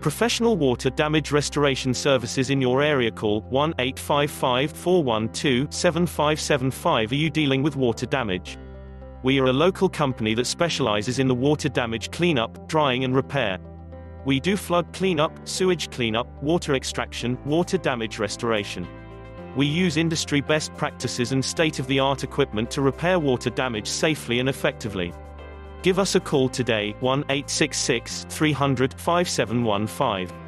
professional water damage restoration services in your area. Call 1-855-412-7575. Are you dealing with water damage? We are a local company that specializes in the water damage cleanup, drying and repair. We do flood cleanup, sewage cleanup, water extraction, water damage restoration. We use industry best practices and state-of-the-art equipment to repair water damage safely and effectively. Give us a call today, 1-866-300-5715.